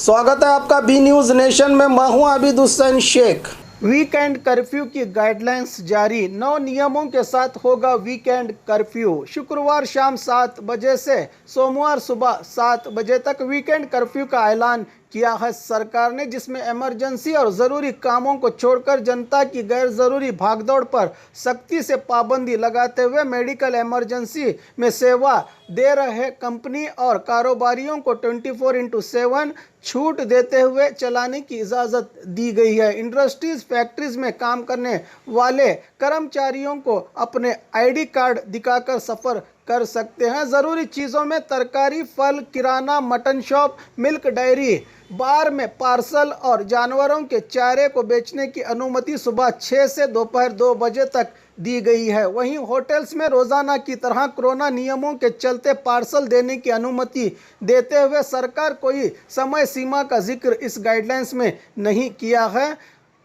स्वागत है आपका बी न्यूज नेशन में। मैं हूं आबिद हुसैन शेख। वीकेंड कर्फ्यू की गाइडलाइंस जारी, 9 नियमों के साथ होगा वीकेंड कर्फ्यू। शुक्रवार शाम 7 बजे से सोमवार सुबह 7 बजे तक वीकेंड कर्फ्यू का ऐलान किया है सरकार ने, जिसमें इमरजेंसी और ज़रूरी कामों को छोड़कर जनता की गैर ज़रूरी भागदौड़ पर सख्ती से पाबंदी लगाते हुए मेडिकल इमरजेंसी में सेवा दे रहे कंपनी और कारोबारियों को 24/7 छूट देते हुए चलाने की इजाज़त दी गई है। इंडस्ट्रीज फैक्ट्रीज में काम करने वाले कर्मचारियों को अपने आईडी कार्ड दिखाकर सफ़र कर सकते हैं। ज़रूरी चीज़ों में तरकारी, फल, किराना, मटन शॉप, मिल्क डेयरी, बार में पार्सल और जानवरों के चारे को बेचने की अनुमति सुबह 6 से दोपहर 2 बजे तक दी गई है। वहीं होटल्स में रोज़ाना की तरह कोरोना नियमों के चलते पार्सल देने की अनुमति देते हुए सरकार कोई समय सीमा का जिक्र इस गाइडलाइंस में नहीं किया है।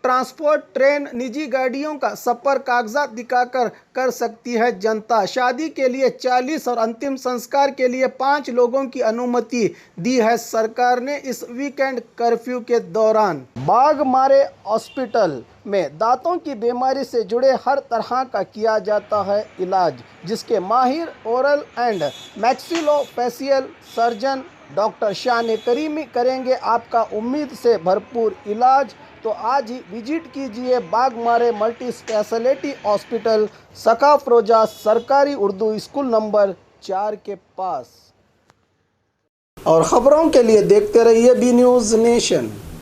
ट्रांसपोर्ट, ट्रेन, निजी गाड़ियों का सफ़र कागजात दिखाकर कर सकती है जनता। शादी के लिए 40 और अंतिम संस्कार के लिए 5 लोगों की अनुमति दी है सरकार ने इस वीकेंड कर्फ्यू के दौरान। बाघमारे हॉस्पिटल में दांतों की बीमारी से जुड़े हर तरह का किया जाता है इलाज, जिसके माहिर oral and maxillofacial surgeon doctor शान करीमी करेंगे आपका उम्मीद से भरपूर इलाज। तो आज ही विजिट कीजिए बाघमारे मल्टी स्पेशलिटी हॉस्पिटल, सकाफरोजा सरकारी उर्दू स्कूल नंबर 4 के पास। और ख़बरों के लिए देखते रहिए बी न्यूज़ नेशन।